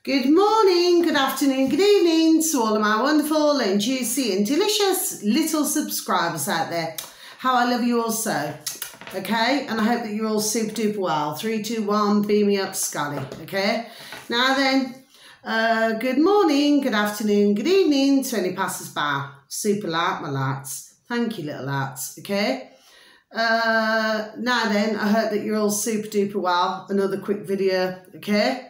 Good morning, good afternoon, good evening to all of my wonderful and juicy and delicious little subscribers out there. How I love you all so, okay? And I hope that you're all super duper well. 3, 2, 1, beam me up, Scotty, okay? Now then, good morning, good afternoon, good evening to any passers-by. Super light, my lads. Thank you, little lads, okay? Now then, I hope that you're all super duper well. Another quick video, okay?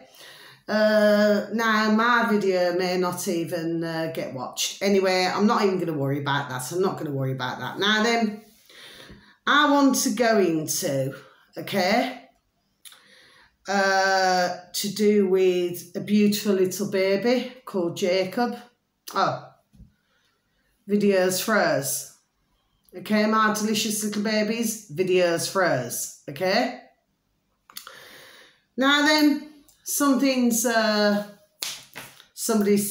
Now my video may not even get watched. Anyway, I'm not even going to worry about that. I'm not going to worry about that. Now then, I want to go into, okay, to do with a beautiful little baby called Jacob. Oh, videos for us. Okay, my delicious little babies, videos for us, okay? Now then, somebody's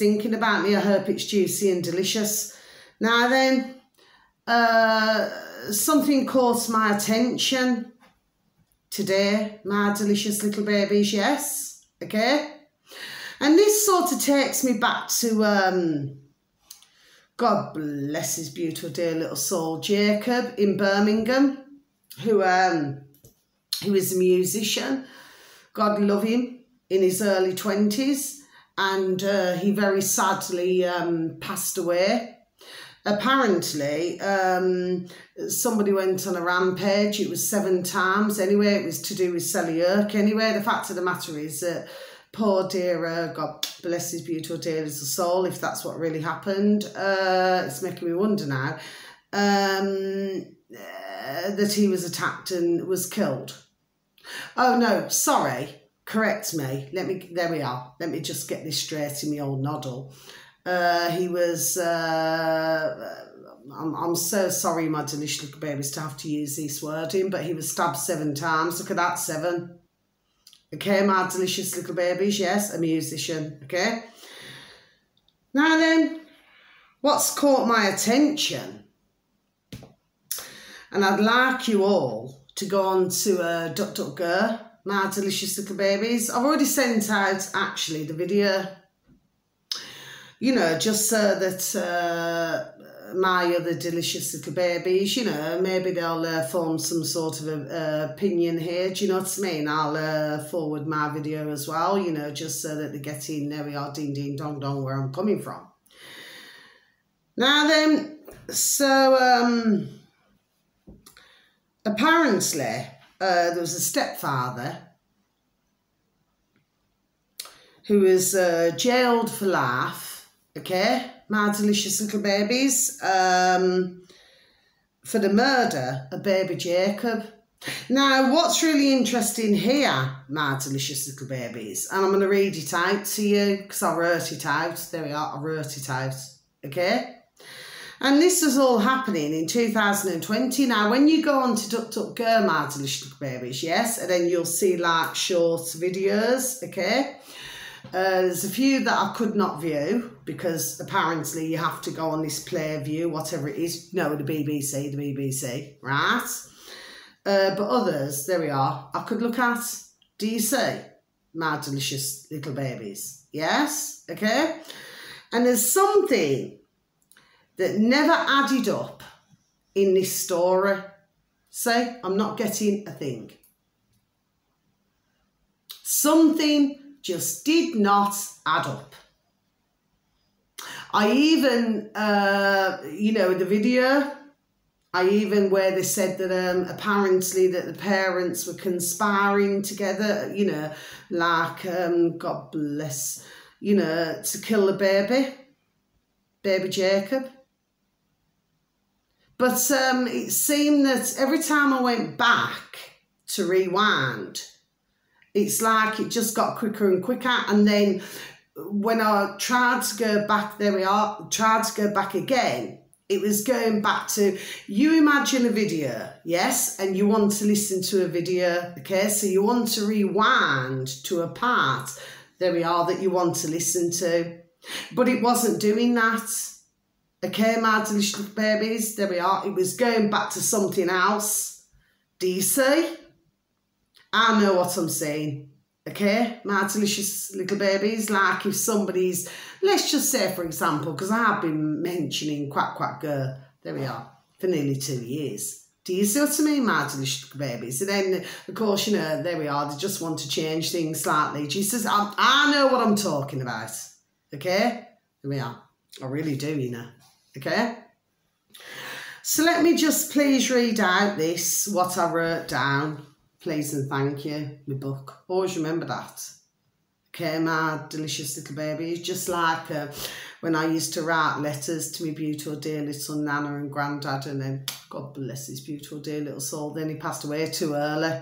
thinking about me. I hope it's juicy and delicious. Now then, something caught my attention today, my delicious little babies, yes, okay? And this sort of takes me back to, God bless his beautiful dear little soul, Jacob in Birmingham, who is a musician. God love him. In his early 20s, and he very sadly passed away. Apparently, somebody went on a rampage. It was 7 times. Anyway, it was to do with Selly-Urk. Anyway, the fact of the matter is that poor dear, God bless his beautiful dear little soul, if that's what really happened, it's making me wonder now, that he was attacked and was killed. Oh no, sorry. Correct me. There we are. Let me just get this straight in my old noddle. He was, I'm so sorry, my delicious little babies, to have to use this wording, but he was stabbed 7 times. Look at that, 7. Okay, my delicious little babies, yes, a musician, okay? Now then, what's caught my attention, and I'd like you all to go on to DuckDuckGo, my delicious little babies. I've already sent out, actually, the video, you know, just so that my other delicious little babies, you know, maybe they'll form some sort of opinion here, do you know what I mean? I'll forward my video as well, you know, just so that they get in, there we are, ding, ding, dong, dong, where I'm coming from. Now then, so, apparently, there was a stepfather who was jailed for life, okay, my delicious little babies, for the murder of baby Jacob. Now, what's really interesting here, my delicious little babies, and I'm going to read it out to you because I wrote it out. There we are, I wrote it out, okay? And this was all happening in 2020. Now, when you go on to DuckDuckGo, my delicious little babies, yes, and then you'll see like short videos, okay? There's a few that I could not view because apparently you have to go on this Play View, whatever it is. No, the BBC, right? But others, there we are, I could look at. Do you see? My delicious little babies, yes, okay? And there's something that never added up in this story. See, I'm not getting a thing. Something just did not add up. I even, you know, in the video, where they said that apparently that the parents were conspiring together, you know, like, God bless, you know, to kill the baby Jacob. But it seemed that every time I went back to rewind, it's like it just got quicker and quicker. And then when I tried to go back, there we are, tried to go back again, it was going back to, you imagine a video, yes, and you want to listen to a video, okay? So you want to rewind to a part, there we are, that you want to listen to. But it wasn't doing that. Okay, my delicious babies, there we are. It was going back to something else. Do you see? I know what I'm saying. Okay, my delicious little babies. Like if somebody's, let's just say for example, because I have been mentioning Quack Quack Girl, there we are, for nearly 2 years. Do you see what I mean, my delicious little babies? And then, of course, you know, there we are, they just want to change things slightly. Jesus, I know what I'm talking about, okay? There we are. I really do, you know, okay? So let me just please read out this, what I wrote down. Please and thank you, my book. Always remember that. Okay, my delicious little babies. Just like when I used to write letters to my beautiful dear little Nana and Grandad, and then, God bless his beautiful dear little soul, then he passed away too early.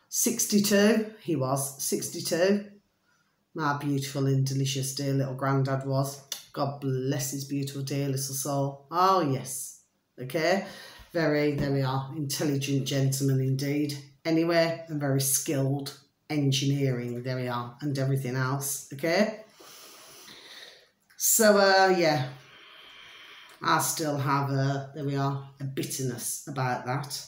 62, he was, 62. My beautiful and delicious dear little Grandad was. God bless his beautiful dear little soul. Oh, yes. Okay, very, there we are, intelligent gentleman indeed. Anyway, and very skilled engineering, there we are, and everything else, okay? So, yeah, I still have, there we are, a bitterness about that,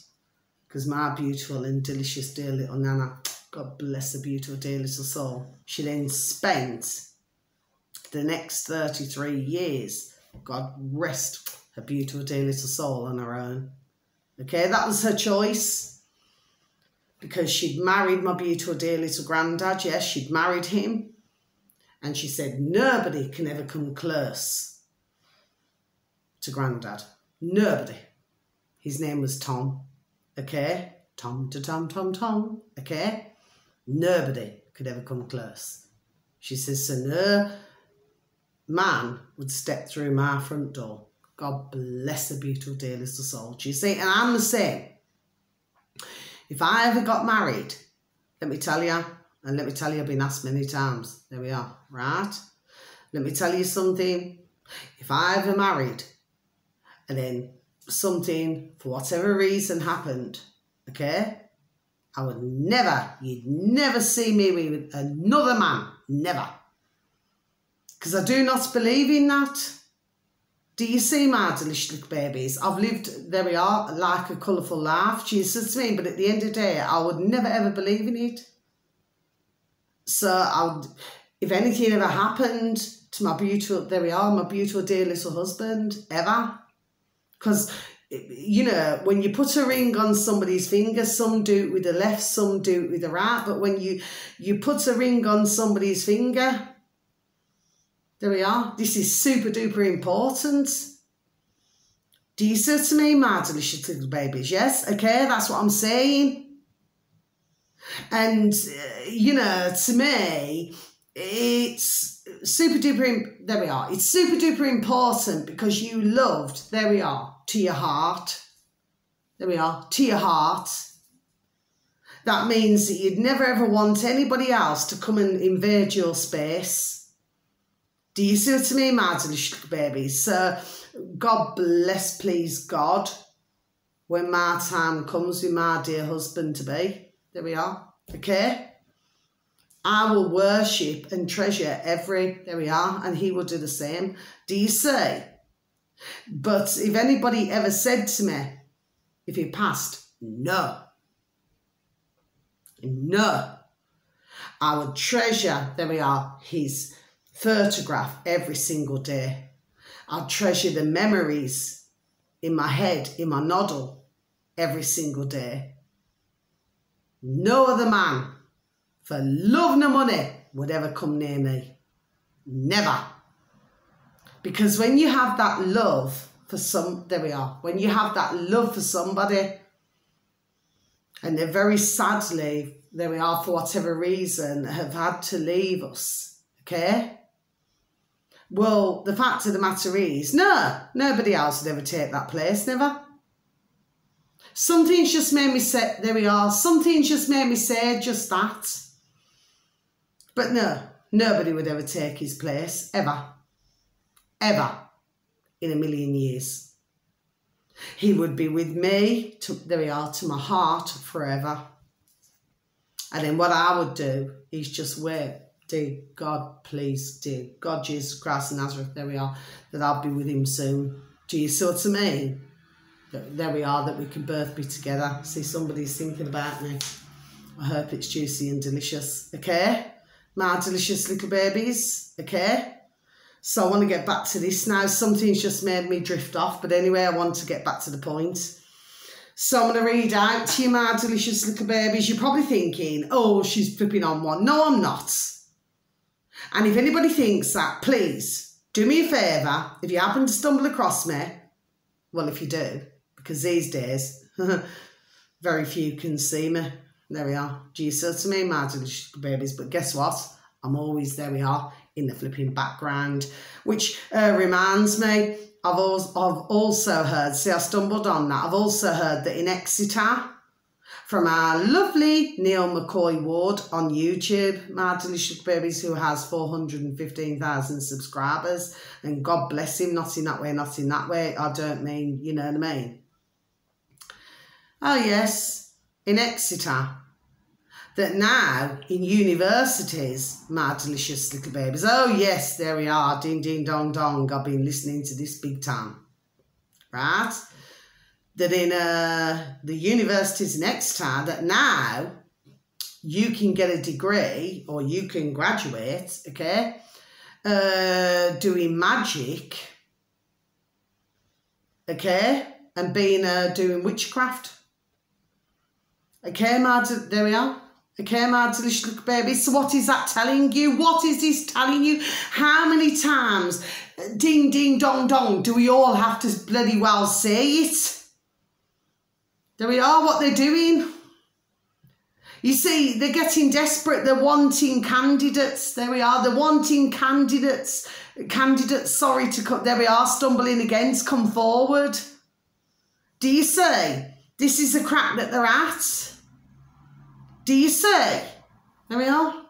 because my beautiful and delicious dear little Nana, God bless her beautiful dear little soul, she then spent the next 33 years, God rest her beautiful dear little soul on her own. Okay, that was her choice. Because she'd married my beautiful dear little Grandad. Yes, she'd married him. And she said, nobody can ever come close to Grandad. Nobody. His name was Tom. Okay? Tom to Tom, Tom, Tom. Okay? Nobody could ever come close. She says, so no man would step through my front door. God bless her beautiful dear little soul. Do you see? And I'm the same. If I ever got married, let me tell you, and let me tell you, I've been asked many times. There we are, right? Let me tell you something. If I ever married, and then something, for whatever reason, happened, okay? I would never, you'd never see me with another man. Never. Because I do not believe in that. Do you see, my delicious little babies? I've lived, there we are, like a colourful life. Jesus me, but at the end of the day, I would never ever believe in it. So I would, if anything ever happened to my beautiful, there we are, my beautiful dear little husband, ever. Because, you know, when you put a ring on somebody's finger, some do it with the left, some do it with the right. But when you put a ring on somebody's finger, there we are. This is super duper important. Do you see to me, my delicious little babies? Yes? Okay, that's what I'm saying. And, you know, to me, it's super duper, there we are. It's super duper important because you loved, there we are, to your heart. There we are, to your heart. That means that you'd never ever want anybody else to come and invade your space. Do you see what I mean, my delicious little babies? So, God bless, please God, when my time comes with my dear husband-to-be. There we are, okay? I will worship and treasure every, there we are, and he will do the same. Do you see? But if anybody ever said to me, if he passed, no. No. I would treasure, there we are, his photograph every single day. I'll treasure the memories in my head, in my noddle, every single day. No other man, for love nor money, would ever come near me. Never. Because when you have that love for there we are, when you have that love for somebody, and they're very sadly, there we are, for whatever reason, have had to leave us, okay? Well, the fact of the matter is, no, nobody else would ever take that place, never. Something's just made me say, there we are, something's just made me say just that. But no, nobody would ever take his place, ever. Ever. In a million years. He would be with me, there we are, to my heart forever. And then what I would do is just wait. Dear God, please, dear God, Jesus Christ of Nazareth, there we are, that I'll be with him soon. Do you see what I mean? There we are, that we can both be together. See, somebody's thinking about me. I hope it's juicy and delicious, okay? My delicious little babies, okay? So I want to get back to this now. Something's just made me drift off, but anyway, I want to get back to the point. So I'm going to read out to you, my delicious little babies. You're probably thinking, oh, she's flipping on one. No, I'm not. And if anybody thinks that, please do me a favour. If you happen to stumble across me, well, if you do, because these days, very few can see me. There we are. Do you see to me, my delicious babies? But guess what? I'm always, there we are, in the flipping background. Which reminds me, I've also heard, see, I stumbled on that. I've also heard that in Exeter, from our lovely Neil McCoy Ward on YouTube, my delicious babies, who has 415,000 subscribers. And God bless him, not in that way, not in that way. I don't mean, you know what I mean? Oh, yes. In Exeter, that now in universities, my delicious little babies, oh yes, there we are, ding, ding, dong, dong, I've been listening to this big time, right? That in the universities in Exeter, that now you can get a degree or you can graduate, okay, doing magic, okay, and being doing witchcraft. Okay, there we are. Okay, my delicious little baby. So what is that telling you? What is this telling you? How many times, ding, ding, dong, dong, do we all have to bloody well say it? There we are, what they're doing. You see, they're getting desperate. They're wanting candidates. There we are. They're wanting candidates. Sorry to cut. There we are, stumbling against, come forward. Do you see? This is the crack that they're at. Do you see? There we are.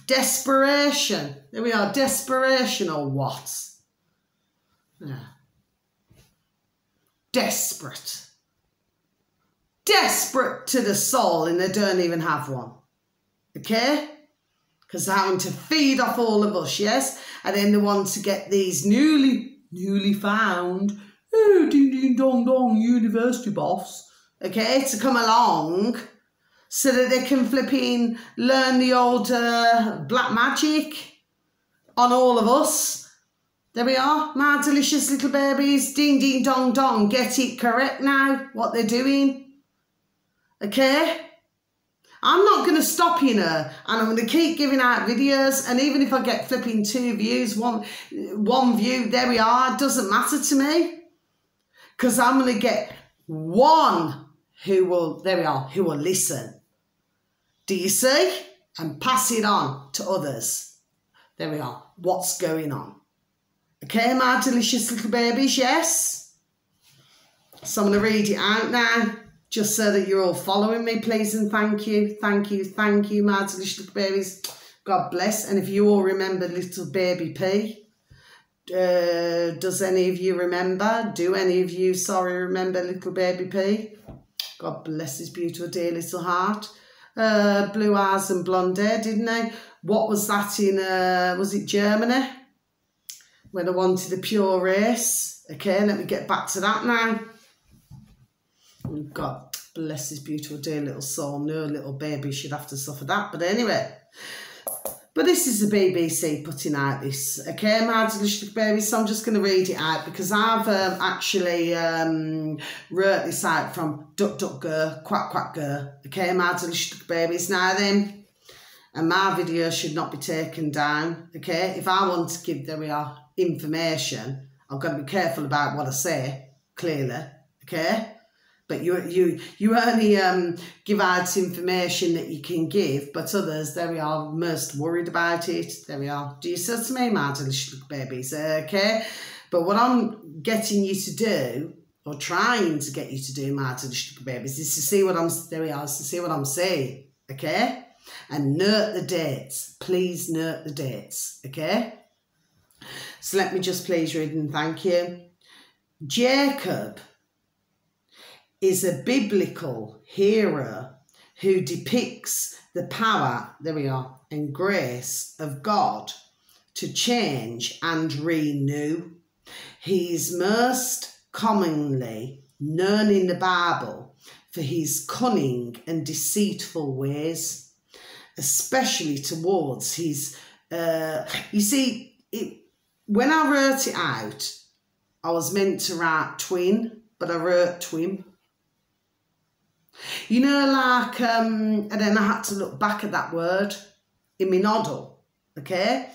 Desperation. There we are. Desperation or what? Yeah. Desperate. Desperate to the soul, and they don't even have one. Okay? Because they're having to feed off all of us, yes? And then they want to get these newly found, oh, ding, ding, dong, dong, university boss, okay, to come along so that they can flipping learn the old black magic on all of us. There we are, my delicious little babies. Ding, ding, dong, dong. Get it correct now, what they're doing. Okay? I'm not going to stop, you know, and I'm going to keep giving out videos, and even if I get flipping 2 views, one view, there we are, it doesn't matter to me. Because I'm going to get one who will, there we are, who will listen. Do you see? And pass it on to others. There we are. What's going on? Okay, my delicious little babies, yes? So I'm going to read it out now, just so that you're all following me, please and thank you. Thank you, my delicious little babies. God bless. And if you all remember little baby P, does any of you remember? Do any of you, remember little baby P? God bless his beautiful dear little heart. Blue eyes and blonde hair, didn't they? What was that in, was it Germany? When I wanted a pure race. Okay, let me get back to that now. God bless his beautiful dear little soul. No little baby should have to suffer that. But anyway. But this is the BBC putting out this, okay, my delicious baby. So I'm just going to read it out because I've actually wrote this out from DuckDuckGo, Quack Quack Go, okay, my delicious babies. Now then, and my video should not be taken down, okay. If I want to give, there we are, information, I've got to be careful about what I say, clearly, okay. But you only give out information that you can give, but others, there we are, most worried about it. There we are. Do you see to me, my delicious babies? Okay? But what I'm getting you to do, or trying to get you to do, my delicious babies, is to see what I'm, there we are, is to see what I'm saying. Okay? And note the dates. Please note the dates. Okay? So let me just please read and thank you. Jacob is a biblical hero who depicts the power, there we are, and grace of God to change and renew. He is most commonly known in the Bible for his cunning and deceitful ways, especially towards his, you see, when I wrote it out, I was meant to write twin, but I wrote twin. You know, like, and then I had to look back at that word in my noddle, okay?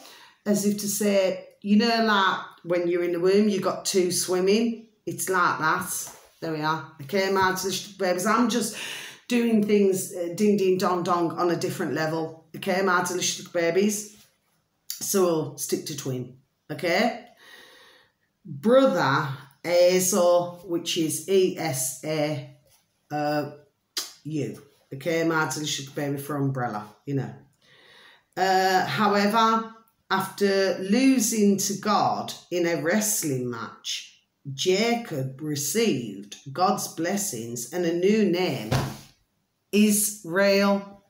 As if to say, you know, like when you're in the womb, you got two swimming. It's like that. There we are. Okay, my delicious babies. I'm just doing things ding, ding, dong, dong on a different level. Okay, my delicious babies. So we'll stick to twin. Okay? Brother Esau, which is ESAU. Okay, my delicious baby for umbrella, you know. However, after losing to God in a wrestling match, Jacob received God's blessings and a new name, Israel.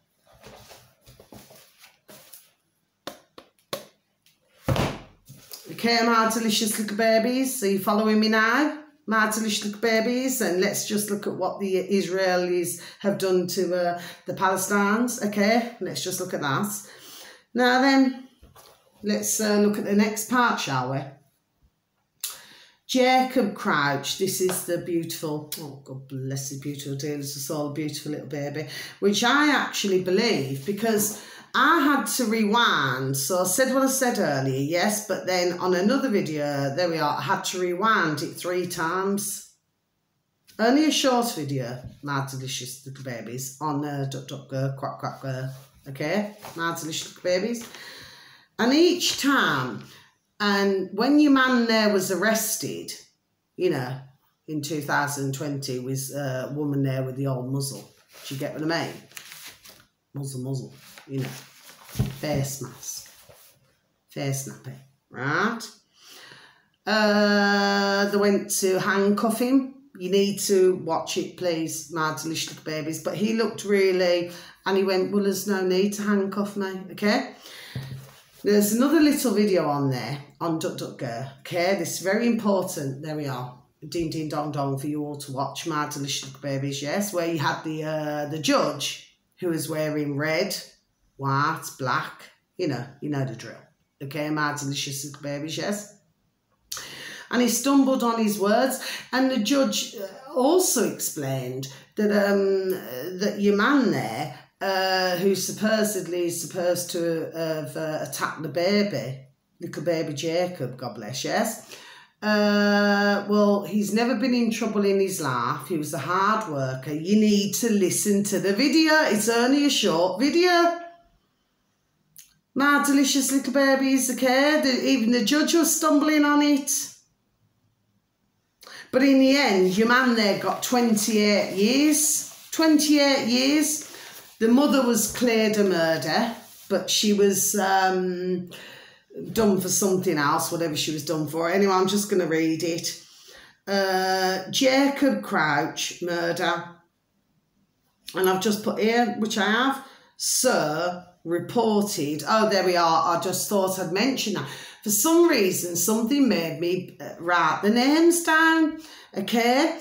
Okay, my delicious little babies, are you following me now? My delicious little babies, and let's just look at what the Israelis have done to the Palestinians. Okay, let's just look at that. Now then, let's look at the next part, shall we? Jacob Crouch, this is the beautiful, oh God bless the beautiful dear, it's just all a beautiful little baby, which I actually believe, because I had to rewind, so I said what I said earlier, yes, but then on another video, there we are, I had to rewind it 3 times. Only a short video, my delicious little babies, on DuckDuckGo, Quack Quack Go, okay, my delicious little babies. And each time, and when your man there was arrested, you know, in 2020, was a woman there with the old muzzle. Do you get what I mean? Muzzle, you know, face mask, face snappy, right? They went to handcuff him. You need to watch it, please, my delicious little babies. But he looked really, and he went, well, there's no need to handcuff me, okay? There's another little video on there, on DuckDuckGo, okay? This is very important. There we are. Ding, ding, dong, dong for you all to watch, my delicious little babies, yes? Where you had the judge who was wearing red, white, black, you know the drill. Okay, my delicious little babies, yes? And he stumbled on his words, and the judge also explained that that your man there, who supposedly is supposed to have attacked the baby, little baby Jacob, God bless, yes? Well, he's never been in trouble in his life. He was a hard worker. You need to listen to the video. It's only a short video. My delicious little babies, okay? Even the judge was stumbling on it. But in the end, your man there got 28 years. 28 years. The mother was cleared of murder, but she was done for something else, whatever she was done for. Anyway, I'm just going to read it. Jacob Crouch, murder. And I've just put here, which I have, Sir reported. Oh, there we are. I just thought I'd mention that. For some reason, something made me write the names down. Okay.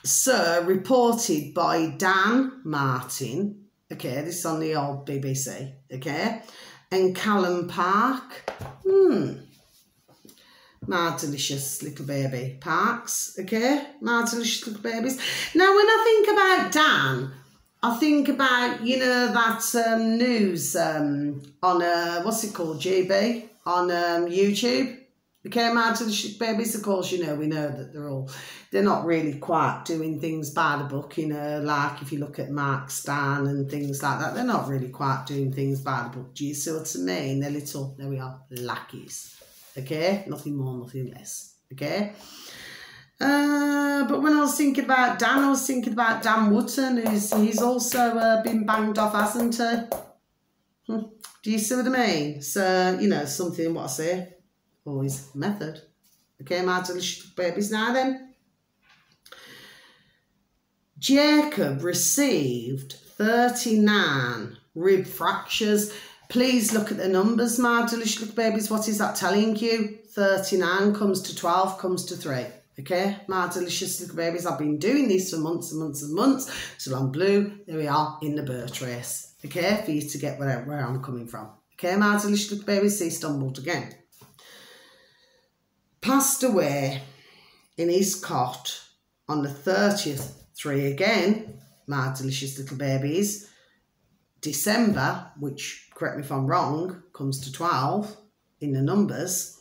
Sir reported by Dan Martin. Okay, this is on the old BBC. Okay. And Callum Park. My delicious little baby Parks. Okay. My delicious little babies. Now, when I think about Dan, I think about, you know, that news on, what's it called, GB, on YouTube. Okay, my delicious babies, of course, you know, we know that they're not really quite doing things by the book, you know, like if you look at Mark Stan and things like that, they're not really quite doing things by the book. Do you see what I mean? They're little, there we are, lackeys. Okay, nothing more, nothing less. Okay. But when I was thinking about Dan, I was thinking about Dan Wootton, he's also been banged off, hasn't he? Do you see what I mean? So, you know, something, what I say, always method. Okay, my delicious babies. Now then, Jacob received 39 rib fractures. Please look at the numbers, my delicious babies. What is that telling you? 39 comes to 12, comes to 3. Okay, my delicious little babies, I've been doing this for months and months and months. So I'm blue, there we are, in the birth race. Okay, for you to get where I'm coming from. Okay, my delicious little babies, see, stumbled again. Passed away in his cot on the 30th, 3 again, my delicious little babies. December, which, correct me if I'm wrong, comes to 12 in the numbers.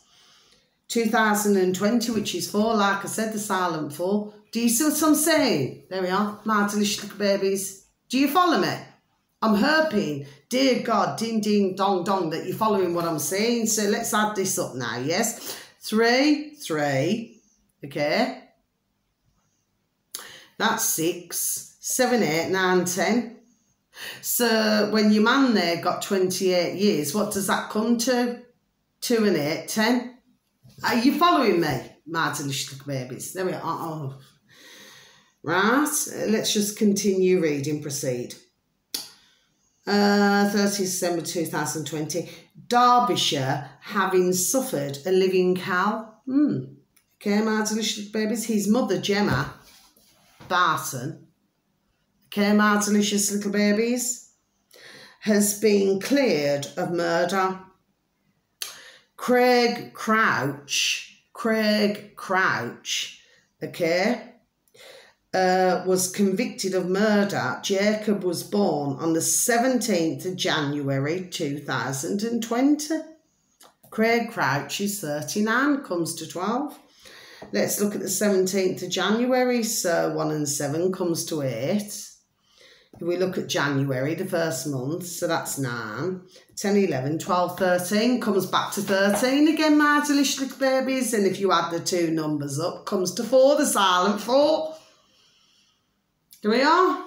2020, which is 4, like I said, the silent 4. Do you see what I'm saying? There we are, my delicious little babies. Do you follow me? I'm hoping, dear God, ding, ding, dong, dong, that you're following what I'm saying. So let's add this up now, yes? 3, 3, okay? That's 6, 7, 8, 9, 10. So when your man there got 28 years, what does that come to? 2 and 8, 10. Are you following me, my delicious little babies? There we are. Oh. Right, let's just continue reading, proceed. 30th December 2020. Derbyshire having suffered a living cow. Okay, my delicious little babies. His mother, Gemma Barton, okay, my delicious little babies, has been cleared of murder. Craig Crouch, okay, was convicted of murder. Jacob was born on the 17th of January 2020. Craig Crouch is 39, comes to 12. Let's look at the 17th of January, so 1 and 7 comes to 8. If we look at January, the first month, so that's 9, 10, 11, 12, 13, comes back to 13 again, my delicious little babies. And if you add the 2 numbers up, comes to 4, the silent 4. There we are.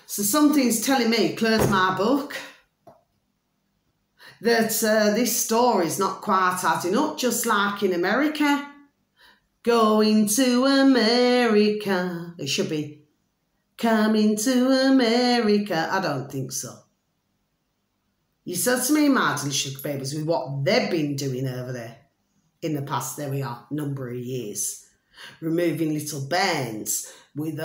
So something's telling me, close my book, that this story's not quite adding up, just like in America. Going to America. It should be coming to America. I don't think so. You said to me, my delicious babies, with what they've been doing over there in the past, there we are, number of years. Removing little bands with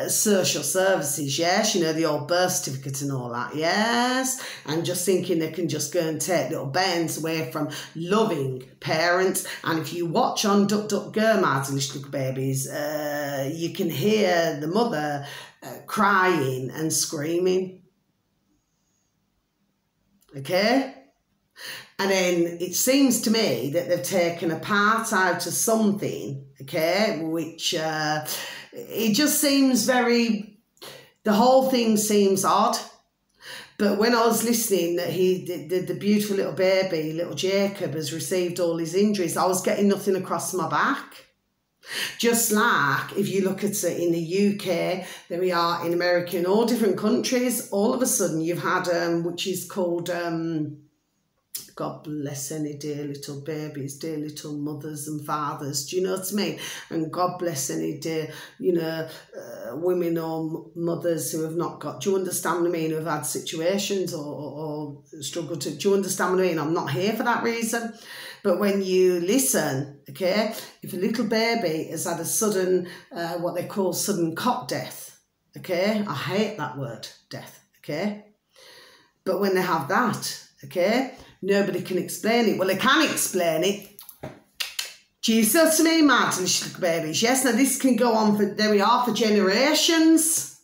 social services, yes, you know, the old birth certificate and all that, yes, and just thinking they can just go and take little bands away from loving parents. And if you watch on DuckDuckGo, my delicious little babies, you can hear the mother crying and screaming, okay? And then it seems to me that they've taken a part out of something, okay, which it just seems very, the whole thing seems odd. But when I was listening that the beautiful little baby, little Jacob, has received all his injuries, I was getting nothing across my back. Just like if you look at it in the UK, there we are, in America, in all different countries, all of a sudden you've had, which is called... God bless any dear little babies, dear little mothers and fathers, do you know what I mean? And God bless any dear, you know, women or mothers who have not got, do you understand what I mean, who have had situations or struggled to, do you understand what I mean? I'm not here for that reason. But when you listen, okay, if a little baby has had a sudden, what they call sudden cot death, okay, I hate that word, death, okay? But when they have that, okay, nobody can explain it. Well, they can explain it. Jesus to me, Martin, babies. Yes, now this can go on for, there we are, for generations.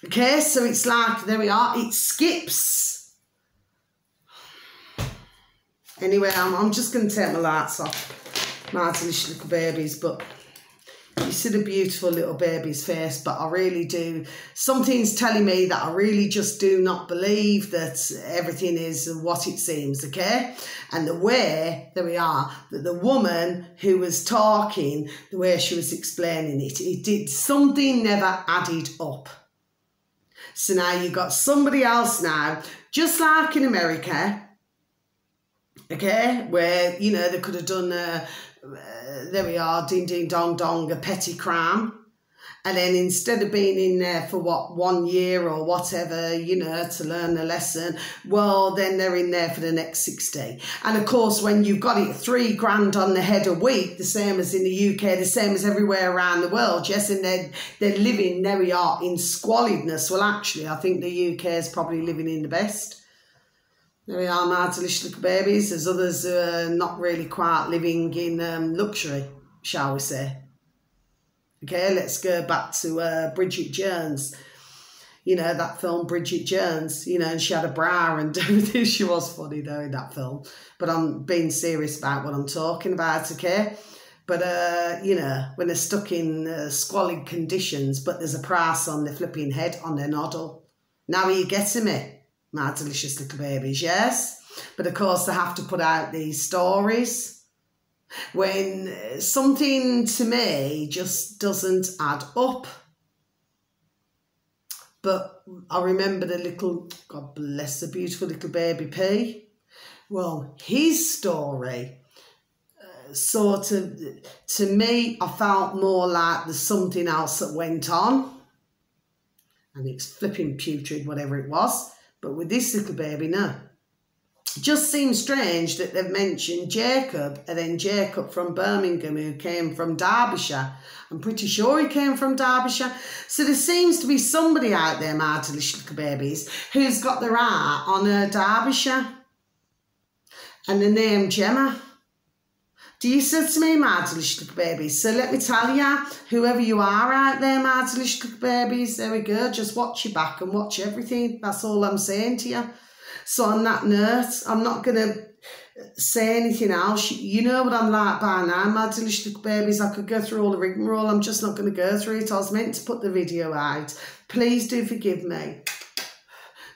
Okay, so it's like, there we are, it skips. Anyway, I'm just going to take my lights off, Martin, little babies, but... You see the beautiful little baby's face, but I really do. Something's telling me that I really just do not believe that everything is what it seems, okay? And the way, there we are, that the woman who was talking, the way she was explaining it, it did, something never added up. So now you've got somebody else now, just like in America, okay, where, you know, they could have done... there we are, ding, ding, dong, dong, a petty crime. And then instead of being in there for 1 year or whatever, you know, to learn the lesson, well, then they're in there for the next 60. And of course, when you've got it 3 grand on the head a week, the same as in the UK, the same as everywhere around the world, yes, and they're living, there we are, in squalidness. Well, actually, I think the UK is probably living in the best. There we are, my delicious little babies. There's others who are not really quite living in luxury, shall we say. Okay, let's go back to Bridget Jones. You know, that film, Bridget Jones, you know, and she had a bra and everything. She was funny, though, in that film. But I'm being serious about what I'm talking about, okay? But, you know, when they're stuck in squalid conditions, but there's a price on their flipping head, on their noddle. Now are you getting me, my delicious little babies, yes? But, of course, they have to put out these stories when something to me just doesn't add up. But I remember the little, God bless the beautiful little baby P. Well, his story sort of, to me, I felt more like there's something else that went on. And it's flipping putrid, whatever it was. But with this little baby, no. It just seems strange that they've mentioned Jacob, and then Jacob from Birmingham, who came from Derbyshire. I'm pretty sure he came from Derbyshire. So there seems to be somebody out there, my delicious little babies, who's got their eye on Derbyshire. And the name Gemma. Do you see to me, my delicious little babies? So let me tell you, whoever you are out there, my delicious little babies, there we go. Just watch your back and watch everything. That's all I'm saying to you. So on that note, I'm not going to say anything else. You know what I'm like by now, my delicious little babies. I could go through all the rigmarole. I'm just not going to go through it. I was meant to put the video out. Please do forgive me.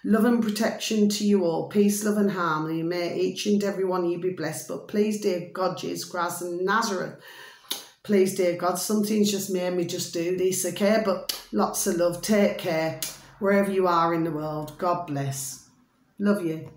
Love and protection to you all. Peace, love and harmony. May each and every one of you be blessed. But please, dear God, Jesus Christ and Nazareth, please, dear God, something's just made me just do this, okay? But lots of love. Take care wherever you are in the world. God bless. Love you.